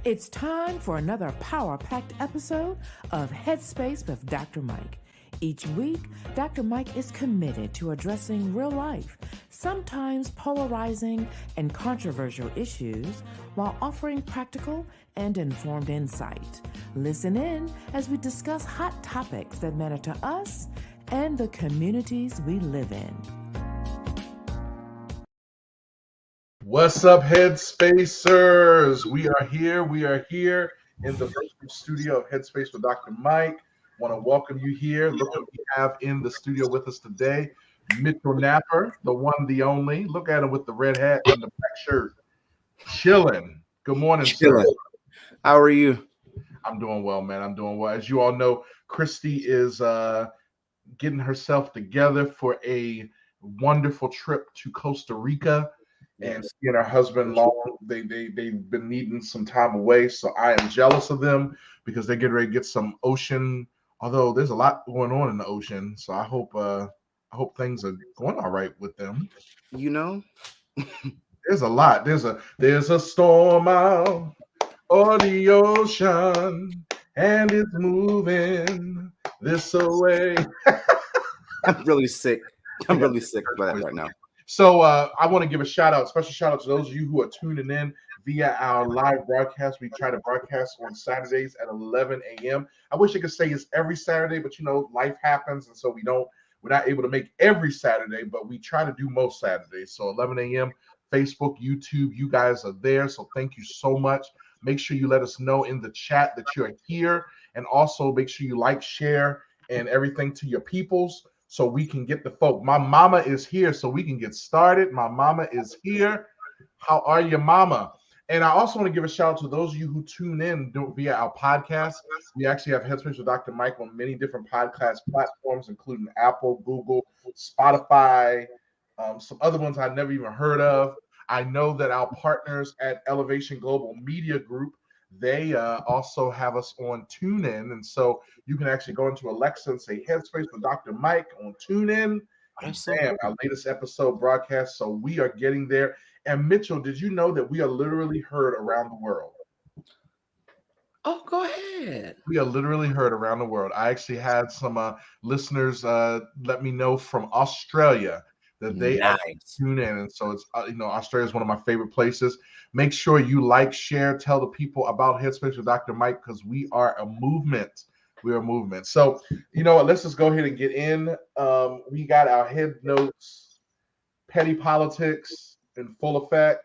It's time for another power-packed episode of Headspace with Dr. Mike. Each week, Dr. Mike is committed to addressing real life, sometimes polarizing and controversial issues, while offering practical and informed insight. Listen in as we discuss hot topics that matter to us and the communities we live in. What's up, Headspacers? We are here in the virtual studio of Headspace with Dr. Mike. Want to welcome you here. Look what we have in the studio with us today. Mitchell Napper, the one, the only. Look at him with the red hat and the black shirt. Chilling. Good morning, sir. How are you? I'm doing well, man. I'm doing well. As you all know, Christy is getting herself together for a wonderful trip to Costa Rica. And she and her husband, long they've been needing some time away. So I am jealous of them because they're getting ready to get some ocean. Although there's a lot going on in the ocean, so I hope things are going all right with them. You know, there's a lot. There's a storm out on the ocean, and it's moving this way. I'm really sick. I'm really sick about that right now. So I want to give a special shout out to those of you who are tuning in via our live broadcast. We try to broadcast on Saturdays at 11 a.m. I wish I could say it's every Saturday, but life happens, and so we're not able to make every Saturday, but we try to do most Saturdays. So 11 a.m. Facebook, YouTube, you guys are there. So thank you so much. Make sure you let us know in the chat that you're here, and also make sure you like, share, and everything to your peoples, so we can get the folk. My mama is here, so we can get started. My mama is here. How are you, mama? And I also want to give a shout out to those of you who tune in via our podcast. We actually have Headspace with Dr. Mike on many different podcast platforms, including Apple, Google, Spotify, some other ones I never even heard of. I know that our partners at Elevation Global Media Group, they also have us on TuneIn, and so you can actually go into Alexa and say Headspace with Dr. Mike on TuneIn, and bam, our latest episode broadcast. So we are getting there. And Mitchell, did you know that we are literally heard around the world? Oh, go ahead. We are literally heard around the world. I actually had some listeners let me know from Australia that they tune in, and so it's Australia is one of my favorite places. Make sure you like, share, tell the people about Headspace with Dr. Mike, because we are a movement. We are a movement. So you know what? Let's just go ahead and get in. We got our Headnotes, petty politics in full effect.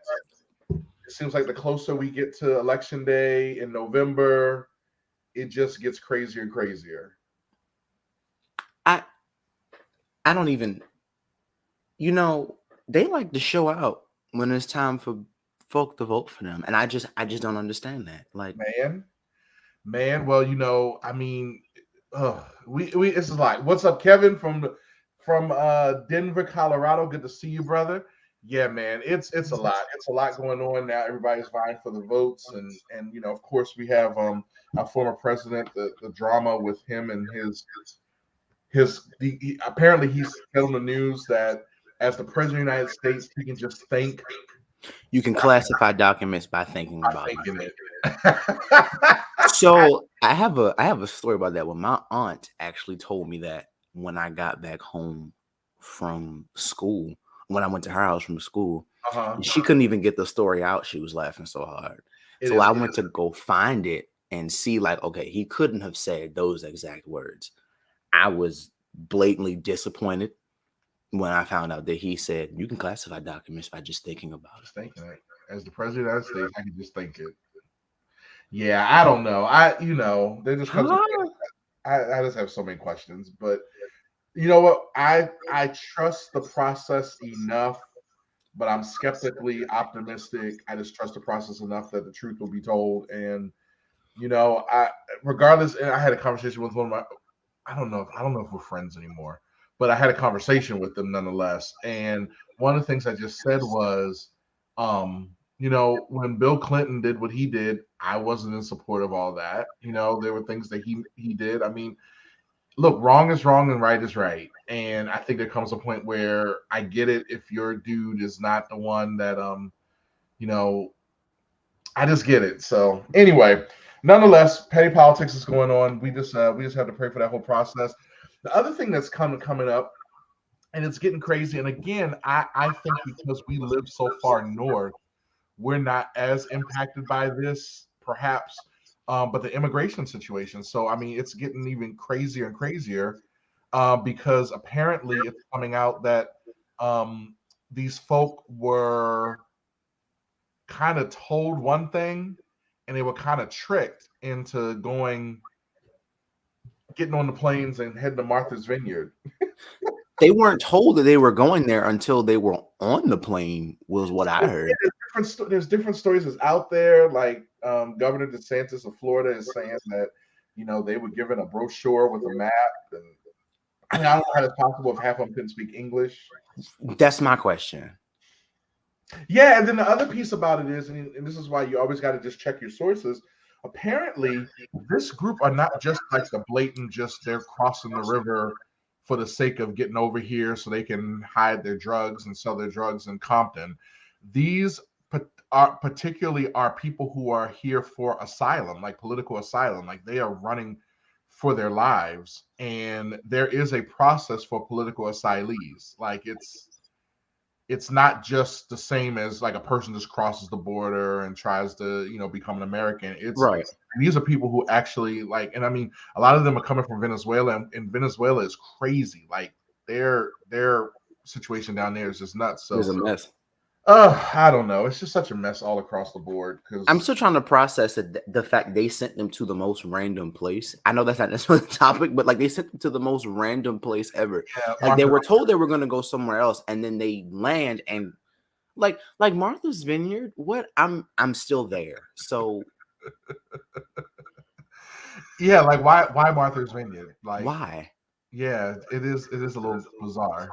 It seems like the closer we get to Election Day in November, it just gets crazier and crazier. I don't even. They like to show out when it's time for folk to vote for them, and I just don't understand that. Like, man. Well, I mean, it's like, what's up, Kevin from Denver, Colorado? Good to see you, brother. Yeah, man, it's a lot. It's a lot going on now. Everybody's vying for the votes, and of course, we have our former president, the drama with him and apparently he's telling the news that as the president of the United States, he can just think. You can classify documents by thinking about it. So I have a story about that. When my aunt actually told me that when I got back home from school, when I went to her house from school, she couldn't even get the story out. She was laughing so hard. I went to go find it and see, like, okay, he couldn't have said those exact words. I was blatantly disappointed when I found out that he said you can classify documents by just thinking about it. Just thinking it. As the president of the United States, I can just think it. Yeah, I don't know. There just comes. I just have so many questions, but you know what? I trust the process enough, but I'm skeptically optimistic. I just trust the process enough that the truth will be told. And regardless, and I had a conversation with one of my. I don't know if we're friends anymore, but I had a conversation with them nonetheless. And one of the things I just said was, when Bill Clinton did what he did, I wasn't in support of all that. There were things that he did. I mean, look, wrong is wrong and right is right. And I think there comes a point where I get it if your dude is not the one that I just get it. So anyway, nonetheless, petty politics is going on. We just have to pray for that whole process. The other thing that's coming up, and it's getting crazy. And again, I think because we live so far north, we're not as impacted by this, perhaps. But the immigration situation. So I mean, it's getting even crazier and crazier because apparently it's coming out that these folk were kind of told one thing and they were kind of tricked into getting on the planes and heading to Martha's Vineyard. They weren't told that they were going there until they were on the plane, was what I heard. There's different stories that's out there. Like Governor DeSantis of Florida is saying that, they were given a brochure with a map. And I mean, I don't know how that's possible if half of them couldn't speak English. That's my question. Yeah, and then the other piece about it is, and this is why you always got to just check your sources. Apparently, this group are not just like the blatant, just they're crossing the river for the sake of getting over here so they can hide their drugs and sell their drugs in Compton. These particularly are people who are here for asylum, like political asylum, like they are running for their lives. And there is a process for political asylees. Like it's not just the same as like a person just crosses the border and tries to, become an American. It's right. These are people who actually like, and I mean, a lot of them are coming from Venezuela, and Venezuela is crazy. Like their situation down there is just nuts. So it's a mess. I don't know. It's just such a mess all across the board. Because I'm still trying to process the fact they sent them to the most random place. I know that's not necessarily the topic, but like they sent them to the most random place ever. Yeah, like they were told they were going to go somewhere else, and then they land and like Martha's Vineyard. What? I'm still there. So yeah, like why Martha's Vineyard? Like why? Yeah, it is a little bizarre.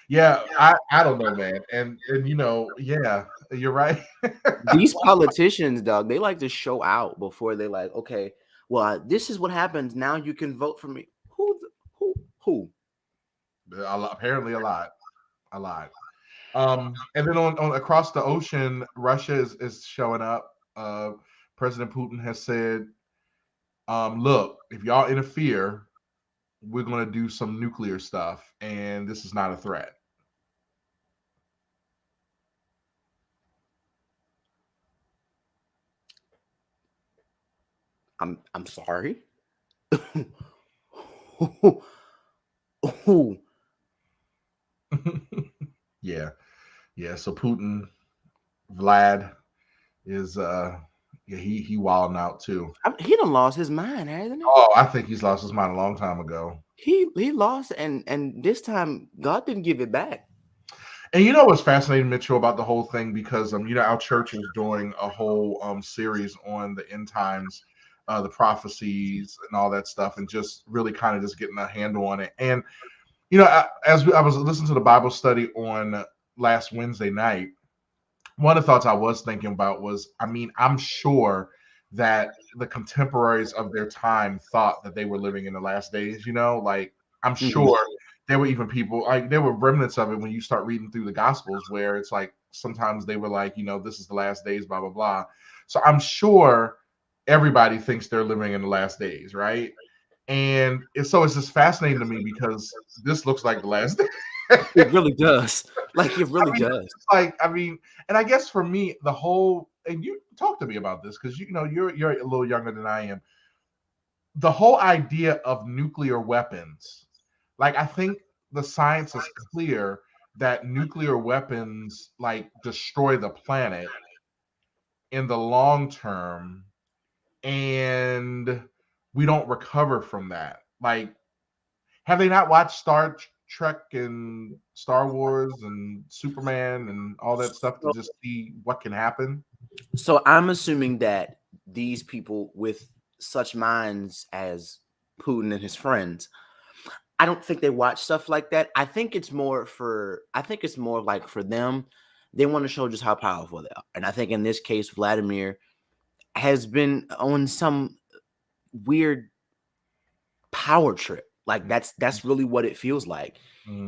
Yeah, I don't know, man. And yeah, you're right. These politicians, dog, they like to show out before they like, okay, well, this is what happens. Now you can vote for me. Who? Apparently a lot. And then on across the ocean, Russia is showing up. President Putin has said, look, if y'all interfere, we're going to do some nuclear stuff, and this is not a threat. I'm sorry. Yeah. So Putin, Vlad is he wilding out too. He done lost his mind, hasn't he? Oh, I think he's lost his mind a long time ago. He lost, and this time God didn't give it back. And you know what's fascinating, Mitchell, about the whole thing, because our church is doing a whole series on the end times, the prophecies and all that stuff, and just really kind of just getting a handle on it. And as I was listening to the Bible study on last Wednesday night, one of the thoughts I was thinking about was, I mean, I'm sure that the contemporaries of their time thought that they were living in the last days. Like I'm sure there were even people, like there were remnants of it when you start reading through the Gospels, where it's like sometimes they were like, this is the last days, blah, blah, blah. So I'm sure everybody thinks they're living in the last days, right? And so it's just fascinating to me because this looks like the last day. It really does. Like it really does. And I guess for me, the whole, and you talk to me about this because you're a little younger than I am. The whole idea of nuclear weapons, like I think the science is clear that nuclear weapons like destroy the planet in the long term, and we don't recover from that. Like, have they not watched Star Trek and Star Wars and Superman and all that stuff to just see what can happen? So I'm assuming that these people with such minds as Putin and his friends, I don't think they watch stuff like that. I think it's more like for them, they want to show just how powerful they are. And I think in this case, Vladimir has been on some weird power trip. Like that's really what it feels like,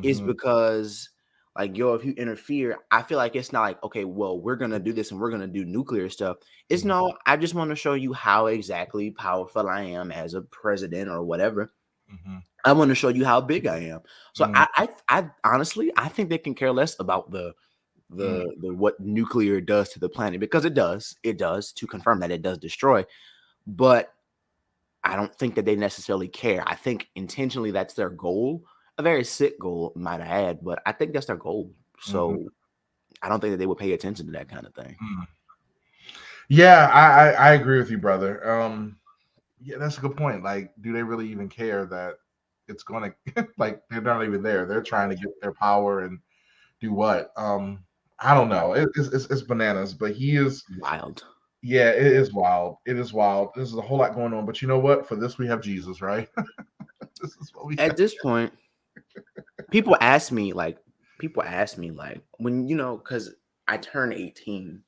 is because Like, yo, if you interfere, I feel like it's not like, okay, well, we're gonna do this and we're gonna do nuclear stuff. It's no, I just want to show you how exactly powerful I am as a president or whatever. I want to show you how big I am. So I honestly, I think they can care less about the what nuclear does to the planet, because it does to confirm that it does destroy. But I don't think that they necessarily care. I think intentionally that's their goal. A very sick goal, might I add, but I think that's their goal. So I don't think that they would pay attention to that kind of thing. Yeah, I agree with you, brother. Yeah, that's a good point. Like, do they really even care that it's going to like they're not even there? They're trying to get their power and do what? I don't know. It's bananas, but he is wild. Yeah, it is wild. It is wild. There's a whole lot going on, but you know what? For this, we have Jesus, right? This is what we At this point, people ask me like when, because I turn 18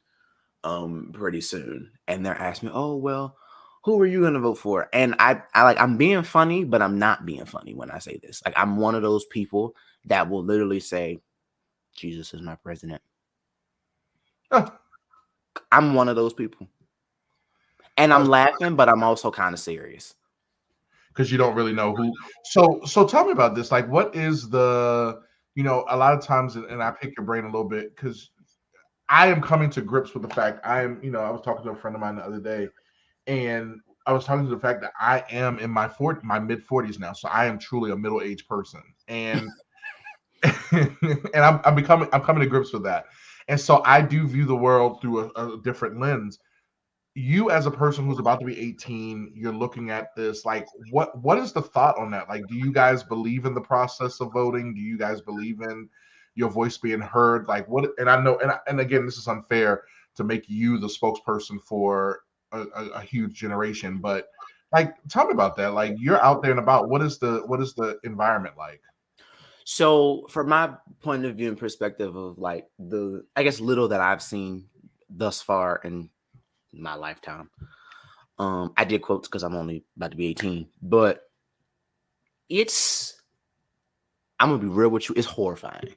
pretty soon, and they're asking me, oh, well, who are you gonna vote for? And I'm being funny, but I'm not being funny when I say this. Like, I'm one of those people that will literally say, Jesus is my president. I'm one of those people. And I'm laughing, but I'm also kind of serious. Because you don't really know who. So tell me about this. Like, what is the, a lot of times, and I pick your brain a little bit, because I am coming to grips with the fact I was talking to a friend of mine the other day, and I was talking to the fact that I am in my mid 40s now. So I am truly a middle-aged person. And and I'm coming to grips with that. And so I do view the world through a different lens. You, as a person who's about to be 18, you're looking at this, like, what is the thought on that? Like, do you guys believe in the process of voting? Do you guys believe in your voice being heard? Like, what? And I know, and again, this is unfair to make you the spokesperson for a huge generation, but like, tell me about that. Like, you're out there and about. What is the environment like? So, from my point of view and perspective of like I guess little that I've seen thus far in my lifetime, I did quotes because I'm only about to be 18, but I'm gonna be real with you, it's horrifying.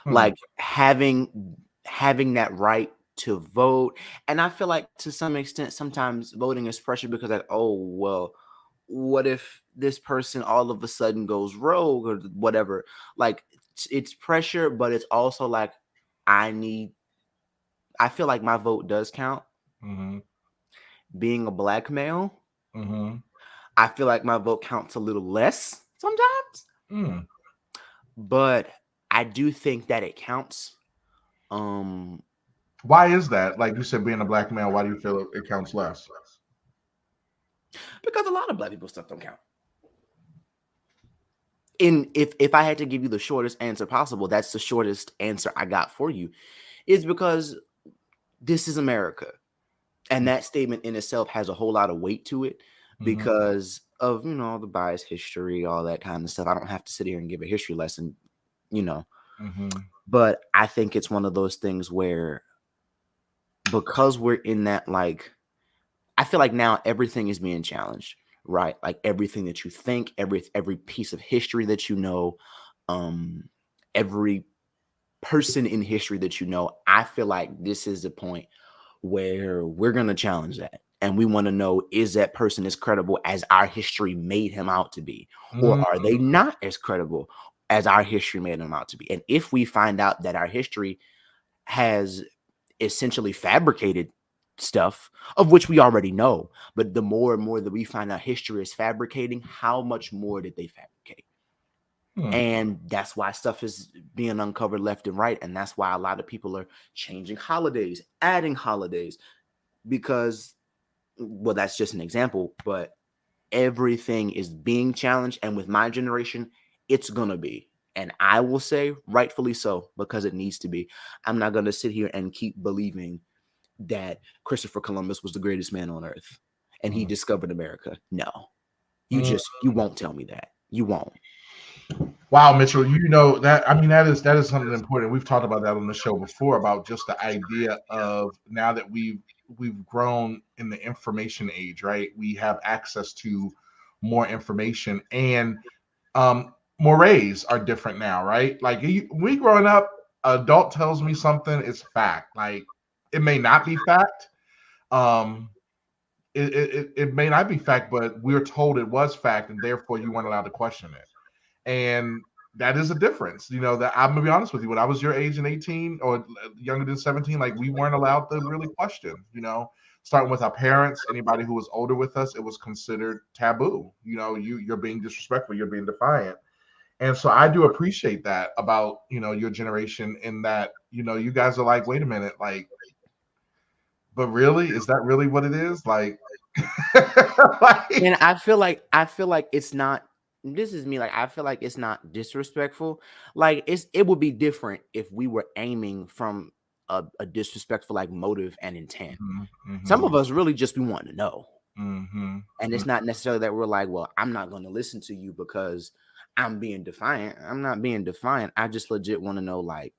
Like, having that right to vote. And I feel like to some extent sometimes voting is pressure, because like, oh, well, what if this person all of a sudden goes rogue or whatever? Like, it's pressure, but it's also like I feel like my vote does count. Being a Black male, I feel like my vote counts a little less sometimes. But I do think that it counts. Why is that? Like you said, being a Black male, why do you feel it counts less? Because a lot of Black people stuff don't count. And if I had to give you the shortest answer possible, that's the shortest answer I got for you, is because this is America. And that statement in itself has a whole lot of weight to it because of, the biased history, all that kind of stuff. I don't have to sit here and give a history lesson, But I think it's one of those things where, because we're in that, like, I feel like now everything is being challenged, right? Like, everything that you think, every piece of history that you know, every person in history that you know, I feel like this is the point where we're going to challenge that. And we want to know, is that person as credible as our history made him out to be? Or are they not as credible as our history made them out to be? And if we find out that our history has essentially fabricated stuff, of which we already know, but the more and more that we find out history is fabricating, how much more did they fabricate? And that's why stuff is being uncovered left and right. And that's why a lot of people are changing holidays, adding holidays, because, well, that's just an example, but everything is being challenged. And with my generation, it's going to be. And I will say rightfully so, because it needs to be. I'm not going to sit here and keep believing that Christopher Columbus was the greatest man on earth and he discovered America. No, you won't tell me that. You won't. Wow, Mitchell, that is something important. We've talked about that on the show before, about just the idea of, now that we've grown in the information age, right? We have access to more information, and mores are different now, right? Like, we growing up, adult tells me something, it's fact. Like, it may not be fact. It may not be fact, but we're told it was fact, and therefore you weren't allowed to question it. And that is a difference. That I'm gonna be honest with you. When I was your age in 18 or younger than 17, like, we weren't allowed to really question. Starting with our parents, anybody who was older with us, it was considered taboo. You're being disrespectful, you're being defiant. And so I do appreciate that about your generation, in that you guys are like, wait a minute, like, but really, is that really what it is? Like, and I feel like it's not. This is me. Like, I feel like it's not disrespectful. Like, it would be different if we were aiming from a disrespectful like motive and intent. Mm-hmm. Some of us really just be wanting to know. Mm-hmm. And it's not necessarily that we're like, well, I'm not going to listen to you because I'm being defiant. I'm not being defiant. I just legit want to know, like,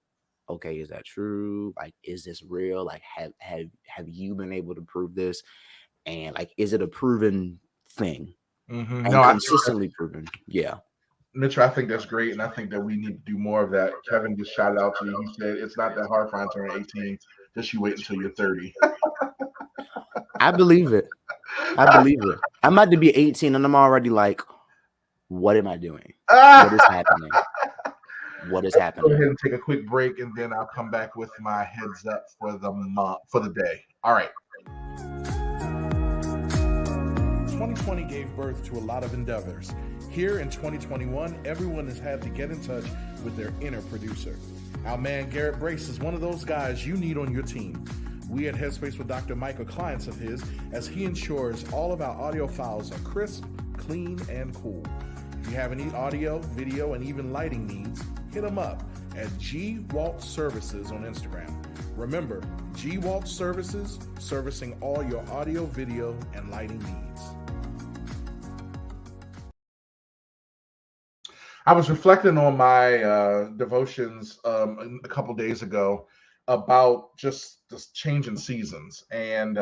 okay, is that true? Like, is this real? Like, have you been able to prove this? And like, is it a proven thing? Mm-hmm. And consistently proven? Yeah. Mitch, I think that's great, and I think that we need to do more of that. Kevin just shouted out to you. He said it's not that hard for turning 18. Just you wait until you're 30. I believe it. I'm about to be 18, and I'm already like, what am I doing? What is happening? What is happening? Go ahead and take a quick break, and then I'll come back with my heads up for the day. All right. 2020 gave birth to a lot of endeavors. Here in 2021, everyone has had to get in touch with their inner producer. Our man Garrett Brace is one of those guys you need on your team. We at Headspace with Dr. Mike are clients of his, as he ensures all of our audio files are crisp, clean, and cool. If you have any audio, video, and even lighting needs, hit him up at G Waltz Services on Instagram. Remember, G Waltz Services, servicing all your audio, video, and lighting needs. I was reflecting on my devotions a couple days ago about just this change in seasons. And,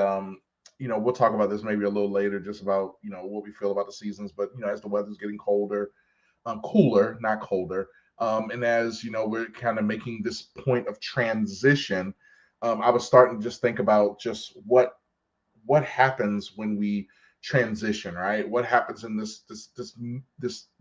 we'll talk about this maybe a little later, just about, what we feel about the seasons. But, as the weather's getting colder, cooler, not colder. And as, we're kind of making this point of transition, I was starting to just think about just what happens when we transition, right? What happens in this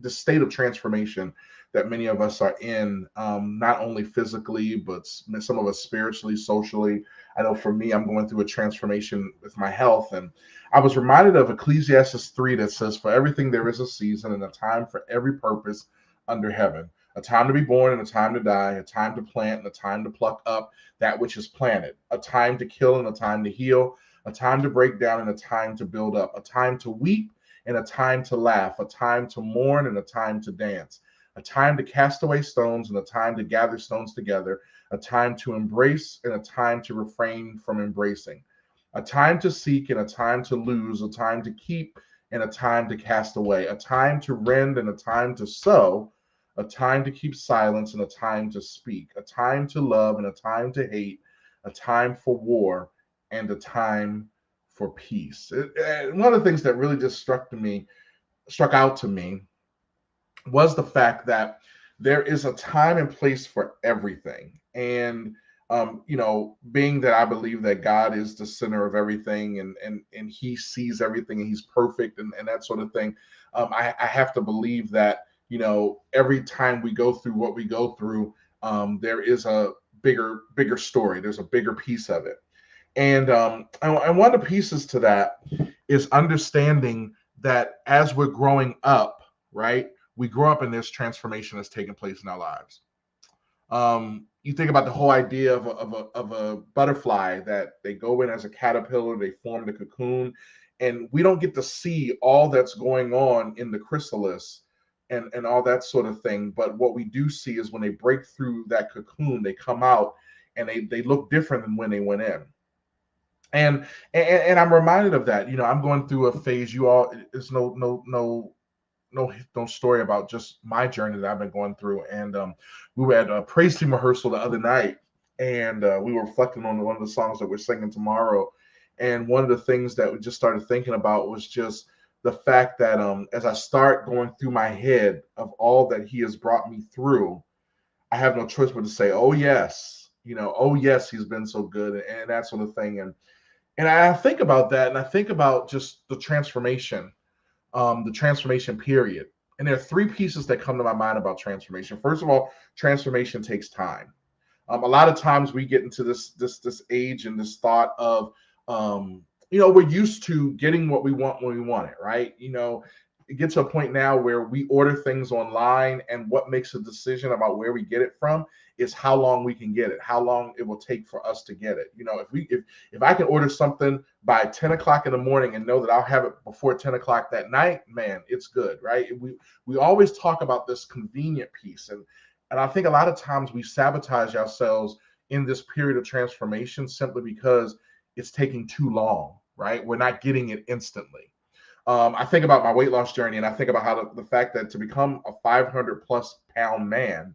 state of transformation that many of us are in, not only physically, but some of us spiritually, socially. I know for me, I'm going through a transformation with my health, and I was reminded of Ecclesiastes 3 that says, "For everything there is a season and a time for every purpose under heaven, a time to be born and a time to die, a time to plant and a time to pluck up that which is planted, a time to kill and a time to heal, a time to break down and a time to build up, a time to weep and a time to laugh, a time to mourn and a time to dance, a time to cast away stones and a time to gather stones together, a time to embrace and a time to refrain from embracing, a time to seek and a time to lose, a time to keep and a time to cast away, a time to rend and a time to sow, a time to keep silence and a time to speak, a time to love and a time to hate, a time for war and a time for peace." One of the things that really just struck out to me was the fact that there is a time and place for everything. And being that I believe that God is the center of everything, and he sees everything, and he's perfect, and that sort of thing, I have to believe that every time we go through what we go through, there is a bigger story. There's a bigger piece of it. And one of the pieces to that is understanding that as we're growing up, right, we grow up and there's transformation that's taking place in our lives. You think about the whole idea of a butterfly, that they go in as a caterpillar, they form the cocoon, and we don't get to see all that's going on in the chrysalis and all that sort of thing. But what we do see is when they break through that cocoon, they come out and they look different than when they went in. And I'm reminded of that. I'm going through a phase. It's no story about just my journey that I've been going through. And we were at a praise team rehearsal the other night, and we were reflecting on one of the songs that we're singing tomorrow. And one of the things that we just started thinking about was just the fact that as I start going through my head of all that he has brought me through, I have no choice but to say, oh yes, oh yes, he's been so good, and that sort of thing. And I think about that, and I think about just the transformation period. And there are three pieces that come to my mind about transformation. First of all, transformation takes time. A lot of times we get into this age and this thought of, we're used to getting what we want when we want it, right? It gets to a point now where we order things online, and what makes a decision about where we get it from is how long we can get it, how long it will take for us to get it. If I can order something by 10 o'clock in the morning and know that I'll have it before 10 o'clock that night, man, it's good, right? We always talk about this convenient piece, and I think a lot of times we sabotage ourselves in this period of transformation simply because it's taking too long, right? We're not getting it instantly. I think about my weight loss journey, and I think about how the fact that to become a 500 plus pound man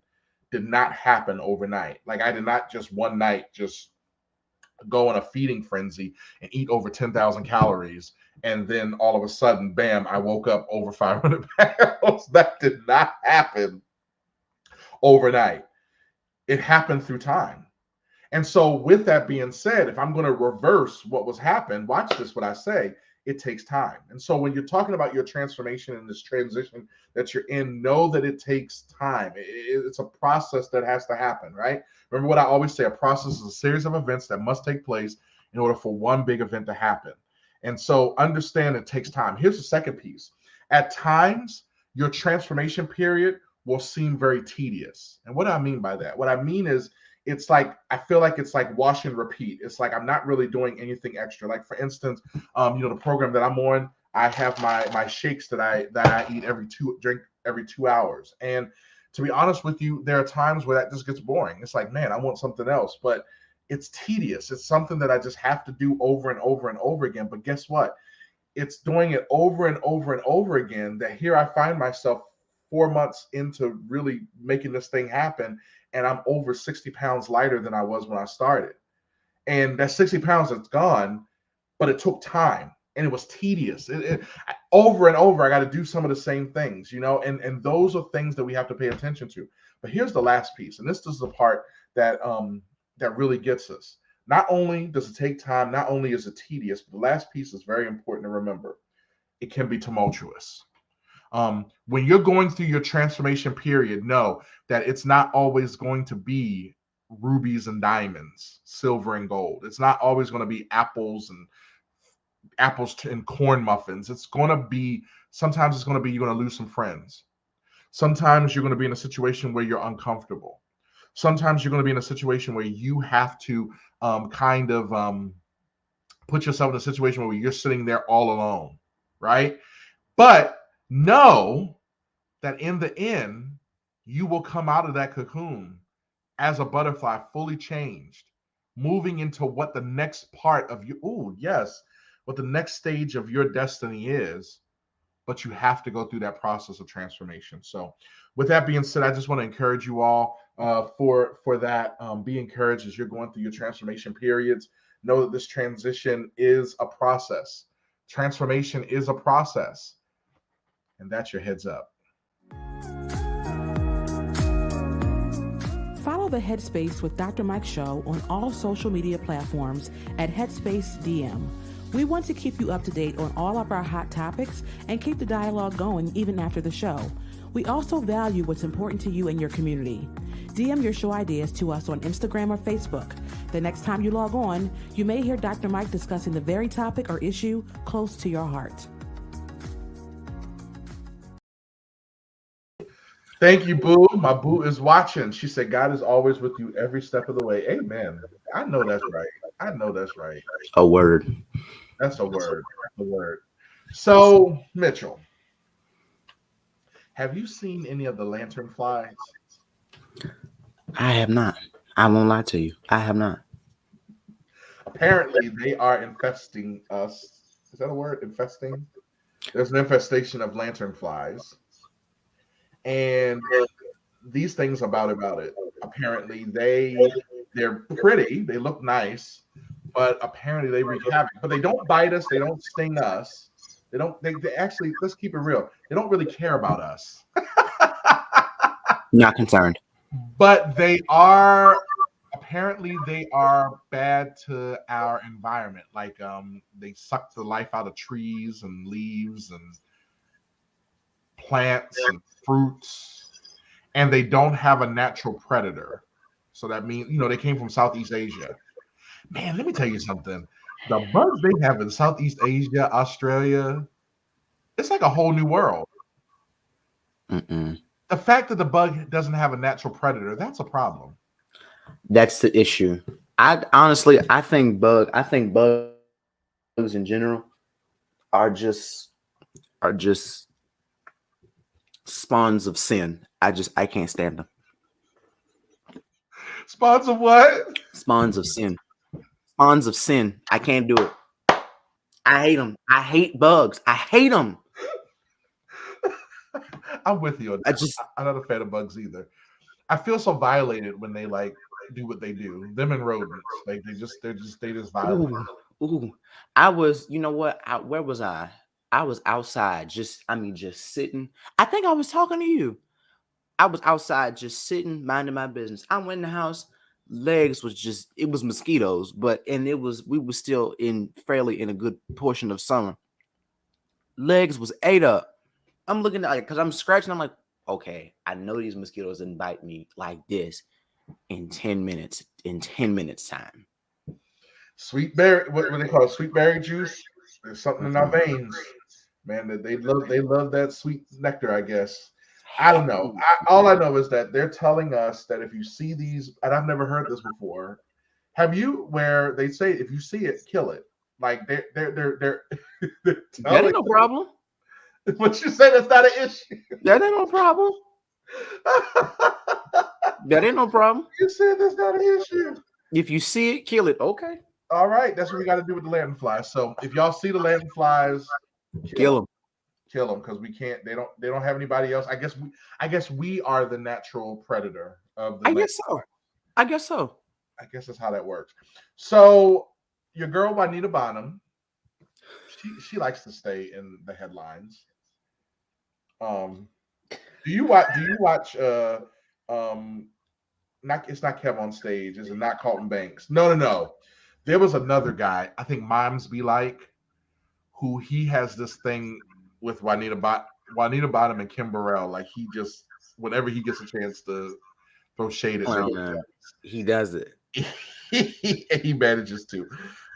did not happen overnight. Like, I did not just one night just go on a feeding frenzy and eat over 10,000 calories, and then all of a sudden, bam, I woke up over 500 pounds. That did not happen overnight. It happened through time. And so with that being said, if I'm going to reverse what was happened, watch this, what I say, it takes time. And so when you're talking about your transformation and this transition that you're in, know that it takes time. It's a process that has to happen, right? Remember what I always say, a process is a series of events that must take place in order for one big event to happen. And so understand it takes time. Here's the second piece. At times, your transformation period will seem very tedious. And what do I mean by that? What I mean is, it's like, I feel like it's like wash and repeat. It's like I'm not really doing anything extra. Like, for instance, the program that I'm on, I have my shakes that I eat drink every 2 hours. And to be honest with you, there are times where that just gets boring. It's like, man, I want something else, but it's tedious. It's something that I just have to do over and over and over again. But guess what? It's doing it over and over and over again that here I find myself 4 months into really making this thing happen, and I'm over 60 pounds lighter than I was when I started. And that 60 pounds is gone, but it took time and it was tedious. Over and over, I got to do some of the same things, and those are things that we have to pay attention to. But here's the last piece, and this is the part that really gets us. Not only does it take time, not only is it tedious, but the last piece is very important to remember. It can be tumultuous. When you're going through your transformation period, know that it's not always going to be rubies and diamonds, silver and gold. It's not always going to be apples and corn muffins. Sometimes it's going to be, you're going to lose some friends. Sometimes you're going to be in a situation where you're uncomfortable. Sometimes you're going to be in a situation where you have to put yourself in a situation where you're sitting there all alone, right? But know that in the end, you will come out of that cocoon as a butterfly, fully changed, moving into what the next part of you, what the next stage of your destiny is. But you have to go through that process of transformation. So with that being said, I just want to encourage you all for that. Be encouraged as you're going through your transformation periods. Know that this transition is a process. Transformation is a process. And that's your heads up. Follow the Headspace with Dr. Mike show on all social media platforms at Headspace DM. We want to keep you up to date on all of our hot topics and keep the dialogue going even after the show. We also value what's important to you and your community. DM your show ideas to us on Instagram or Facebook. The next time you log on, you may hear Dr. Mike discussing the very topic or issue close to your heart. Thank you, Boo. My Boo is watching. She said, God is always with you every step of the way. Amen. I know that's right. A word. That's a word. A word. So, Mitchell, have you seen any of the lantern flies? I have not. I won't lie to you. I have not. Apparently, they are infesting us. Is that a word? Infesting? There's an infestation of lantern flies. And these things about it. Apparently, they're pretty. They look nice, but apparently they wreak havoc. But they don't bite us. They don't sting us. They actually, let's keep it real. They don't really care about us. Not concerned. But they are apparently they are bad to our environment. Like they suck the life out of trees and leaves and plants and fruits, and they don't have a natural predator. So that means, they came from Southeast Asia. Man, let me tell you something. The bugs they have in Southeast Asia, Australia, it's like a whole new world. Mm-mm. The fact that the bug doesn't have a natural predator, that's a problem. That's the issue. I think bugs in general are just spawns of sin. I can't stand them. Spawns of what? Spawns of sin. Spawns of sin. I can't do it. I hate them. I hate bugs. I hate them. I'm with you on that. I'm not a fan of bugs either. I feel so violated when they do what they do. Them and rodents, they just violate. Ooh. I was, you know what? Where was I? I was outside, just sitting. I think I was talking to you. I was outside, just sitting, minding my business. I went in the house. Legs was it was mosquitoes, we were still in a good portion of summer. Legs was ate up. I'm looking at it because I'm scratching. I'm like, okay, I know these mosquitoes didn't bite me like this in 10 minutes. In 10 minutes time. Sweet berry, what do they call it? Sweet berry juice. There's something in our veins, man. That they love that sweet nectar, I guess. I don't know. All I know is that they're telling us that if you see these, and I've never heard this before. Have you? Where they say if you see it, kill it. Like they're that ain't no problem. But you say that's not an issue. That ain't no problem. That ain't no problem. You said that's not an issue. If you see it, kill it. Okay. All right, that's what we got to do with the lanternflies. So if y'all see the lanternflies, kill them. Kill them because we can't. They don't have anybody else. I guess we are the natural predator of the. I guess so. I guess that's how that works. So your girl Juanita Bonham, she likes to stay in the headlines. Do you watch not it's not Kev on Stage, is it not Carlton Banks? No. There was another guy, I think Moms Be Like, who he has this thing with Juanita Bonham and Kim Burrell. Like he just, whenever he gets a chance to throw shade at them, he does it. He manages to,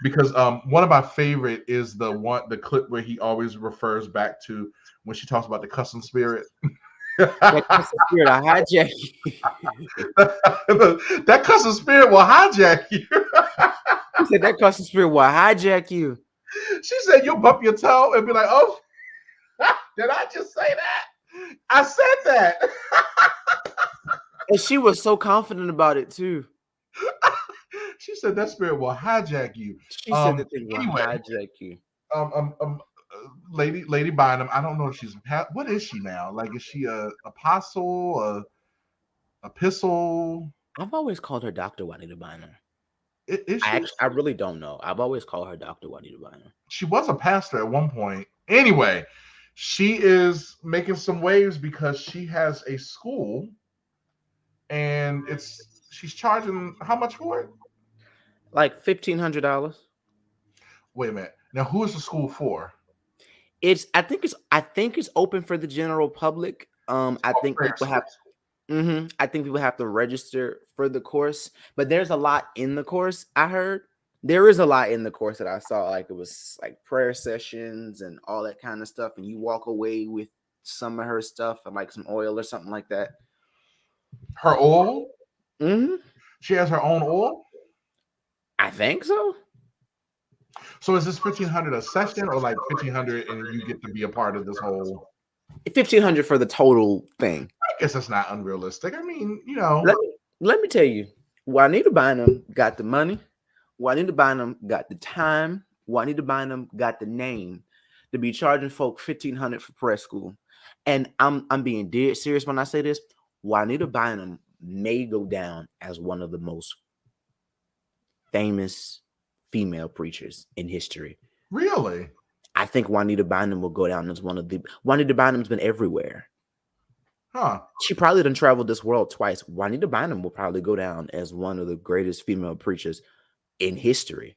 because one of my favorite is the clip where he always refers back to when she talks about the cussing spirit. That cussing spirit will hijack you. That cussing spirit will hijack you. He said that cussing spirit will hijack you. She said you'll bump your toe and be like, oh, did I just say that? I said that. And she was so confident about it too. She said that spirit will hijack you. She said that thing will hijack you. Lady Bynum, I don't know if she's what is she now? Like, is she a apostle, a epistle? I've always called her Dr. Juanita Bynum. I really don't know. I've always called her Dr. Juanita Bynum. She was a pastor at one point. Anyway, she is making some waves because she has a school, and she's charging how much for it? Like $1,500. Wait a minute. Now, who is the school for? I think it's open for the general public. I think people have. I think people have to register for the course, but there's a lot in the course. I heard there is a lot in the course that I saw. Like it was like prayer sessions and all that kind of stuff, and you walk away with some of her stuff and like some oil or something like that. Her oil? Mm-hmm. She has her own oil? I think so. So is this $1,500 a session, or like $1,500 and you get to be a part of this whole? $1,500 for the total thing. I guess that's not unrealistic. I mean, you know. Let me tell you, Juanita Bynum got the money. Juanita Bynum got the time. Juanita Bynum got the name to be charging folk $1,500 for press school. And I'm being dead serious when I say this. Juanita Bynum may go down as one of the most famous female preachers in history. Really? I think Juanita Bynum will go down as one of the. Juanita Bynum's been everywhere. Huh. She probably done traveled this world twice. Juanita Bynum will probably go down as one of the greatest female preachers in history.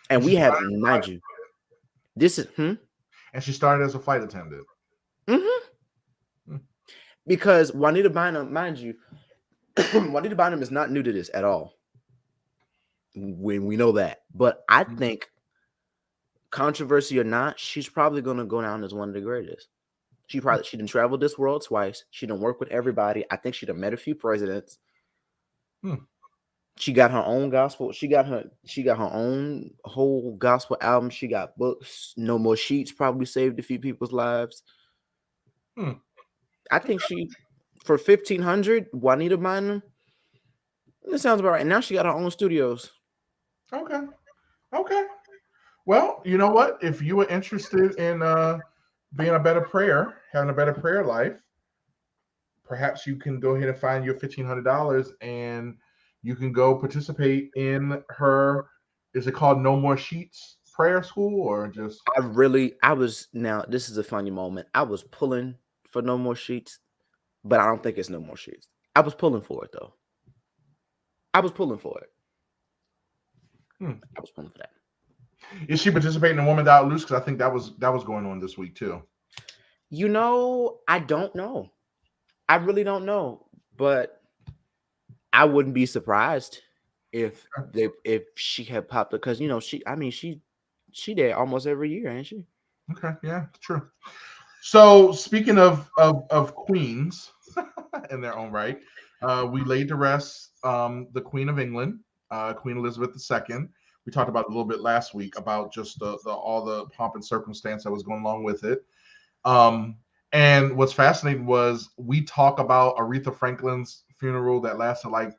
And we have, mind you, this is and she started as a flight attendant. Because Juanita Bynum, mind you, Juanita Bynum is not new to this at all. When we know that, but I think, controversy or not, she's probably gonna go down as one of the greatest. She done traveled this world twice. She done worked with everybody. I think she done met a few presidents. She got her own gospel. She got her own whole gospel album. She got books. No More Sheets probably saved a few people's lives. I think she, for 1,500, Juanita Bynum, that sounds about right. And now she got her own studios. Okay. Well, you know what? If you were interested in being a better prayer, having a better prayer life, perhaps you can go ahead and find your $1,500 and you can go participate in her, is it called No More Sheets prayer school, or just? Now this is a funny moment. I was pulling for No More Sheets, but I don't think it's No More Sheets. I was pulling for it though. I was pulling for it. I was pulling for that. Is she participating in Woman Without Loose? Because I think that was going on this week too. You know, I don't know. I really don't know, but I wouldn't be surprised if she had popped up, because you know she there almost every year, ain't she? Okay, yeah, true. So speaking of queens in their own right, we laid to rest the Queen of England, Queen Elizabeth II. We talked about it a little bit last week about just all the pomp and circumstance that was going along with it. And what's fascinating was we talk about Aretha Franklin's funeral that lasted like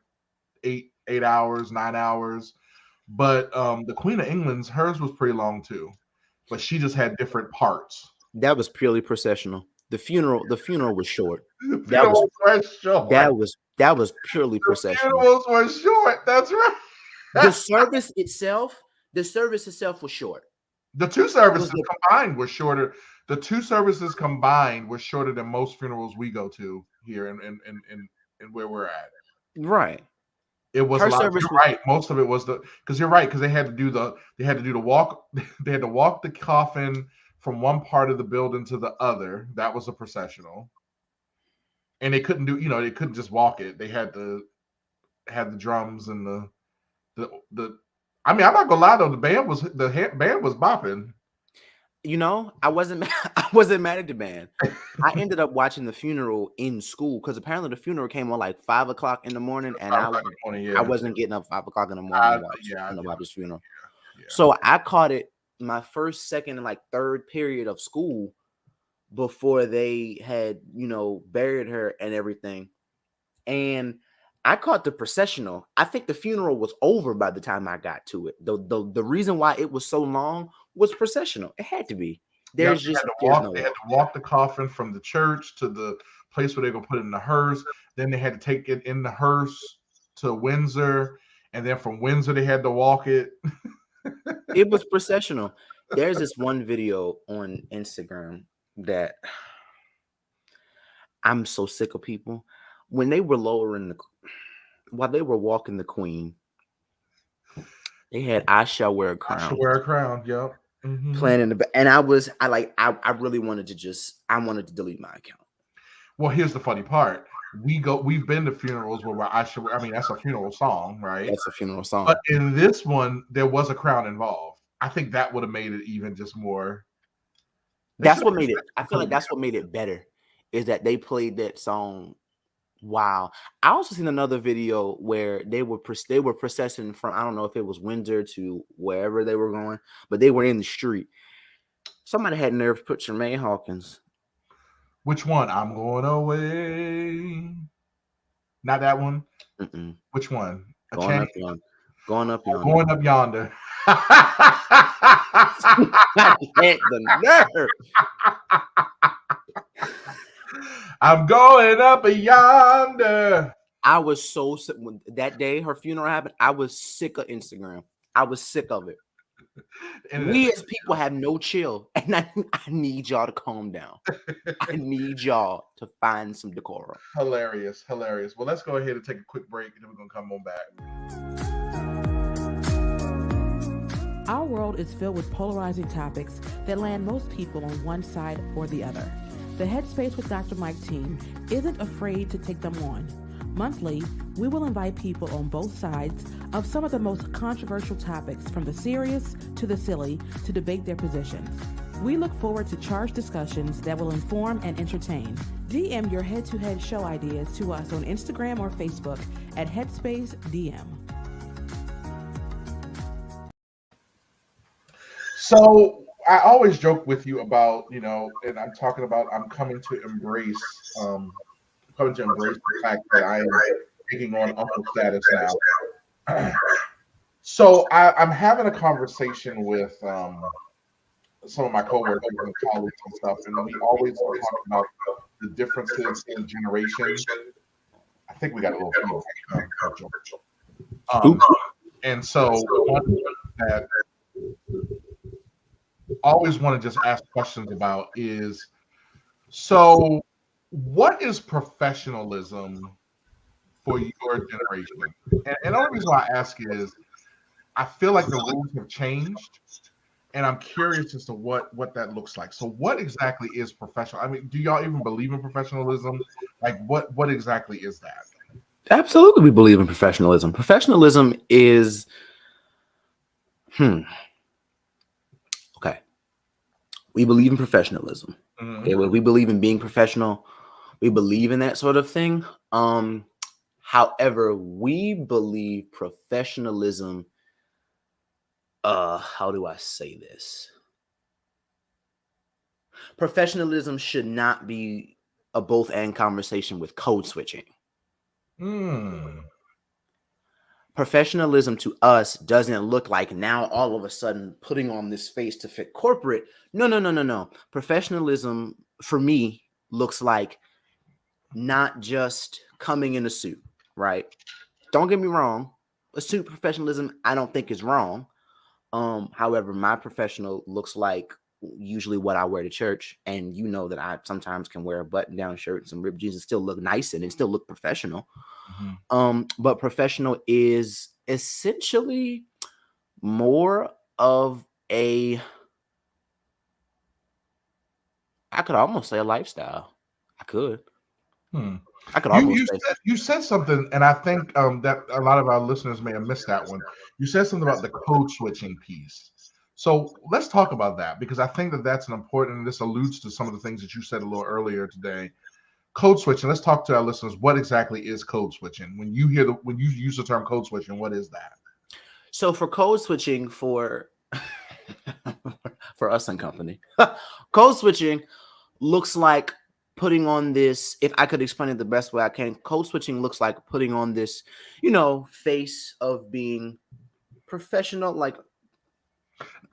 8 hours, 9 hours. But the Queen of England's, hers was pretty long too. But she just had different parts. That was purely processional. The funeral was short. That was purely processional. The funerals were short. That's right. The service itself was short. The two services combined were shorter. The two services combined were shorter than most funerals we go to here in where we're at. Right. It was a lot. You're right. Most of it was because you're right, because they had to do the walk. They had to walk the coffin from one part of the building to the other. That was a processional. And they couldn't they couldn't just walk it. They had to have the drums and the I mean, I'm not gonna lie though, the band was bopping. You know, I wasn't mad at the band. I ended up watching the funeral in school because apparently the funeral came on like 5 o'clock in the morning, and I wasn't getting up 5 o'clock in the morning to watch this funeral. Yeah. So I caught it my first, second, and like third period of school before they had, buried her and everything. And I caught the processional. I think the funeral was over by the time I got to it. The reason why it was so long was processional. It had to be. They had to walk the coffin from the church to the place where they're gonna put it in the hearse. Then they had to take it in the hearse to Windsor, and then from Windsor they had to walk it. It was processional. There's this one video on Instagram that I'm so sick of people. When they were while they were walking the Queen, they had "I Shall Wear a Crown." I Shall Wear a Crown, yep. Mm-hmm. Playing in the and I really wanted to delete my account. Well, here's the funny part. We've been to funerals where that's a funeral song, right? That's a funeral song. But in this one, there was a crown involved. I think that would have made it even just more. That's what made it. I feel like that's what made it better, is that they played that song. Wow. I also seen another video where they were processing from, I don't know if it was Windsor to wherever they were going, but they were in the street. Somebody had nerve to put Jermaine Hawkins. Which one? I'm going away. Not that one. Mm-mm. Which one? Going up yonder. Going up yonder. I had the nerve. I'm going up yonder. I was so sick when that day her funeral happened. I was sick of Instagram. I was sick of it. We as people have no chill, and I need y'all to calm down. I need y'all to find some decorum. Hilarious. Well, let's go ahead and take a quick break, and then we're gonna come on back. Our world is filled with polarizing topics that land most people on one side or the other. The Headspace with Dr. Mike team isn't afraid to take them on. Monthly, we will invite people on both sides of some of the most controversial topics, from the serious to the silly, to debate their positions. We look forward to charged discussions that will inform and entertain. DM your head-to-head show ideas to us on Instagram or Facebook at Headspace DM. So I always joke with you about, and I'm talking about I'm coming to embrace the fact that I am taking on uncle status now. So I'm having a conversation with some of my coworkers and colleagues and stuff, and we always talk about the differences in generations. I think we got a little and so one that always want to just ask questions about is, so what is professionalism for your generation? And the only reason why I ask is I feel like the rules have changed, and I'm curious as to what that looks like. So what exactly is professional? I mean, do y'all even believe in professionalism? Like what exactly is that? Absolutely, we believe in professionalism. Professionalism is okay. We believe in professionalism. Mm-hmm. Okay, well, we believe in being professional. We believe in that sort of thing. However, we believe professionalism. How do I say this? Professionalism should not be a both-and conversation with code switching. Professionalism to us doesn't look like now all of a sudden putting on this face to fit corporate. No. Professionalism for me looks like not just coming in a suit, right? Don't get me wrong. A suit professionalism, I don't think is wrong. However, my professional looks like usually what I wear to church, and you know that I sometimes can wear a button-down shirt and some ripped jeans and still look nice and still look professional. But professional is essentially more of I could almost say a lifestyle. I could almost say. You said something, and I think that a lot of our listeners may have missed that one. You said something about the code switching piece. So let's talk about that, because I think that that's an important, this alludes to some of the things that you said a little earlier today. Code switching. Let's talk to our listeners. What exactly is code switching? When you use the term code switching, what is that? So for code switching, for us and company, code switching looks like putting on this. If I could explain it the best way I can, code switching looks like putting on this, face of being professional. Like,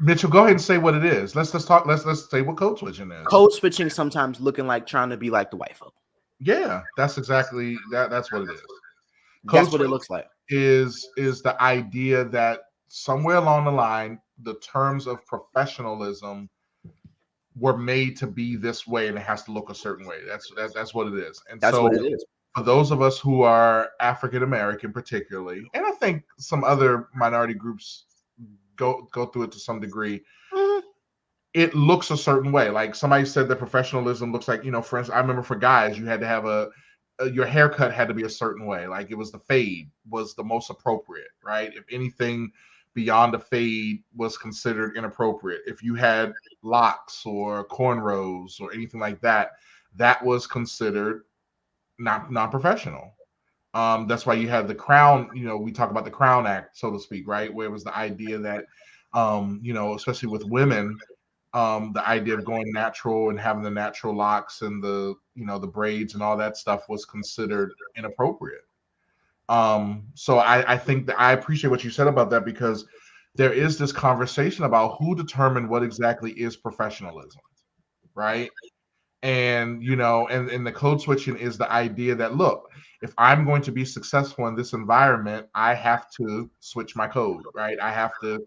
Mitchell, go ahead and say what it is. Let's talk. Let's say what code switching is. Code switching sometimes looking like trying to be like the waifu. Yeah, that's exactly that. That's what it is. That's what it looks like. Is the idea that somewhere along the line, the terms of professionalism were made to be this way, and it has to look a certain way. That's what it is. And that's what it is. For those of us who are African American, particularly, and I think some other minority groups go through it to some degree. It looks a certain way. Like somebody said that professionalism looks like, for instance, I remember for guys, you had to have your haircut had to be a certain way. Like it was the fade was the most appropriate, right? If anything beyond the fade was considered inappropriate. If you had locks or cornrows or anything like that, that was considered non-professional. That's why you had the Crown, we talk about the Crown Act, so to speak, right? Where it was the idea that, especially with women, the idea of going natural and having the natural locks and the braids and all that stuff was considered inappropriate. So I think that I appreciate what you said about that, because there is this conversation about who determined what exactly is professionalism, right? And and the code switching is the idea that, look, if I'm going to be successful in this environment, I have to switch my code, right? I have to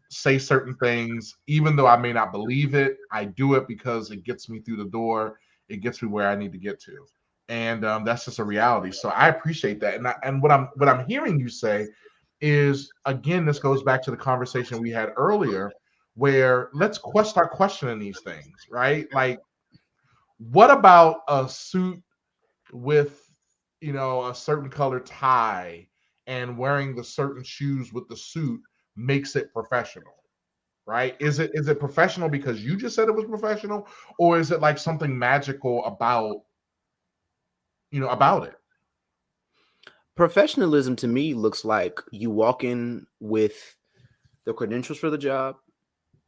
say certain things, even though I may not believe it. I do it because it gets me through the door. It gets me where I need to get to, and that's just a reality. So I appreciate that. And what I'm hearing you say is, again, this goes back to the conversation we had earlier, where let's start questioning these things, right? Like, what about a suit with, a certain color tie and wearing the certain shoes with the suit makes it professional, right? Is it professional because you just said it was professional, or is it like something magical about it? Professionalism to me looks like you walk in with the credentials for the job.